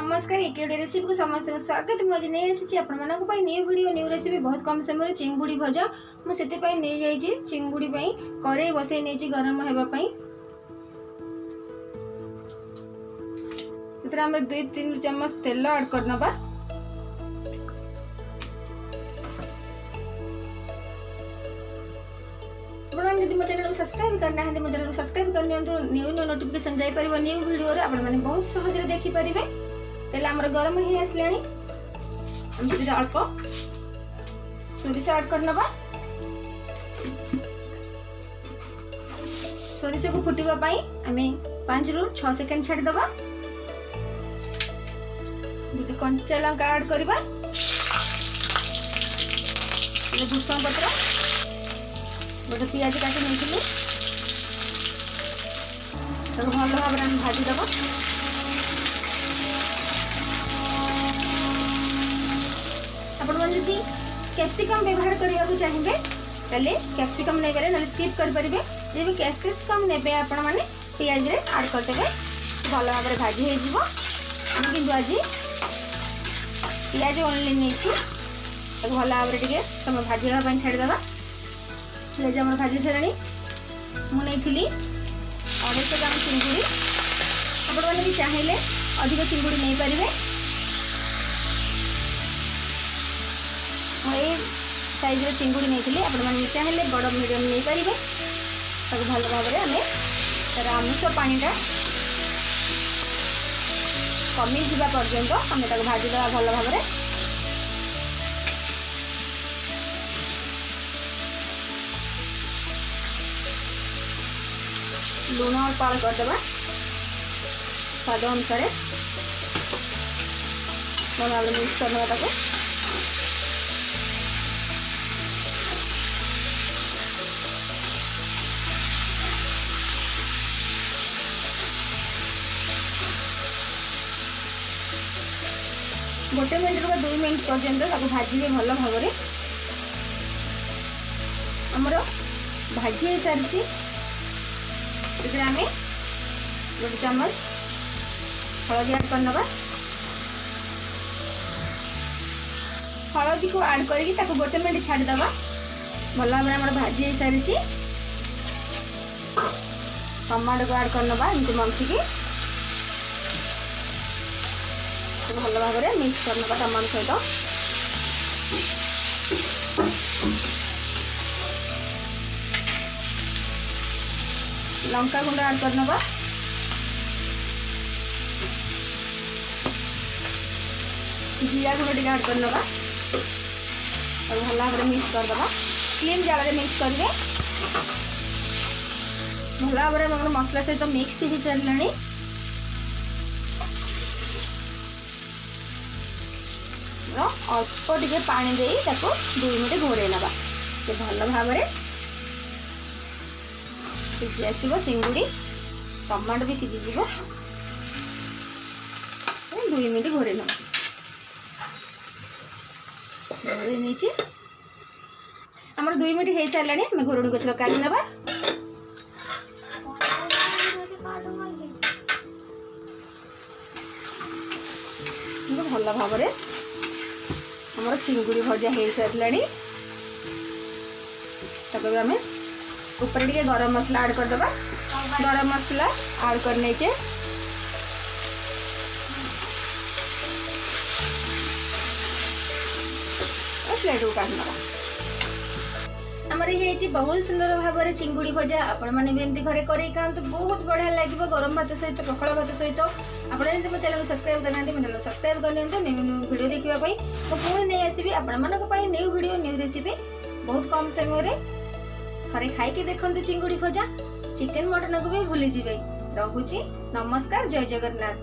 नमस्कार एक रेसिपी को समस्त स्वागत। मुझे नहीं आसी न्यू वीडियो न्यू रेसिपी बहुत कम समय चिंगुड़ी भजा मुझे नहीं जाइए चिंगुड़ी कड़े बसई नहीं गरम होगापी से 2-3 चम्मच तेल ऐड करना। जब मो चैनल को सब्सक्राइब करना है मो चैनल को सब्सक्राइब कर न्यू न्यू नोटिफिकेशन जाई परिबो न्यू वीडियो रे आपण माने बहुत सहज रे देखि परिबे। तेल हमर गरम ही आसलानी हम से अल्प सोरिष ऐड करना। सोरिष को फुटिबा पई हमें 5 ରୁ 6 सेकंड छाड़ दबा। दीदी कंचा लंका ऐड करबा भूषण पत्र गोटे पियाज काटी नहीं भल भाव भाजीदेव। आपड़ी कैप्सिकम व्यवहार करने को चाहिए तेल कैप्सिकम नहीं पारे ना स्किप करेंगे। जब कैप्सिकम ने आपण मैंने पियाज ऐड करदे भल भाव भाजी हो कि आज पियाज ओनली नहीं भल भाव समय भाजी छाड़देवा। पियाज आम भाजी सारे मुझे 250 ग्राम चिंगुड़ी आपने भी चाहिए अधिक चिंगुड़ी नहीं पारे। ये साइज चिंगुड़ी नहीं आपने चाहिए बड़ मीडियम नहीं पारे। भल भाव आम तार आमिष पानीटा कमी जा पर्यंत आम भाजीद भल भाव। लुण अल्प अल्प करदे स्वाद अनुसार भल भाव मिक्स करना। गोटे मिनट रू 2 मिनट पर्यंत भाजी भल भाव आमर भाजी हो सारी। आम गोटे चम्मच हलदी ऐड करना। हलदी को ऐड करके गोटे मिनट छाड़दे भल भाव आम भाजी हो सारी। टमाटो को ऐड करना एमती मंथिकी भल भाव मिक्स करना टमाटो सहित। लंका गुंड ऐड करना जीरा गुंड टी ऐड करना और भल भाव मिक्स करदे। क्लीन जगह मिक्स करेंगे भल भाव मसला सहित मिक्स हो सारे। अल्प टे पानी दे 2 मिनट घोड़े ना भल भाव सीझी आसो चिंगुड़ी टमाटो भी सीझीज 2 मिनट घोड़े ना नहीं आम 2 मिनट हो सारे आम घोरड़ी को काढ़ी ना। भल भाव आम चिंगुड़ी भजा हो सारे आम ऊपर टे गरम मसला ऐड करदे। गरम मसला ऐड करने प्लेट को काढ़ना। आमर ये बहुत सुंदर भाव में चिंगुड़ी भजा आपण मैंने भी एमती घरे कर खाते बहुत बढ़िया लगे गरम भात सहित पखाल भात सहित। आपड़ मो चैनल सब्सक्राइब करना मो चैनल सब्सक्राइब कर न्यू न्यू वीडियो देखा पुणी नहीं आसबि आपण न्यू वीडियो न्यू रेसिपी बहुत कम समय थे खाई देखते चिंगुड़ी भजा चिकेन मटन को भी भूली जाए। रहुची नमस्कार जय जगन्नाथ।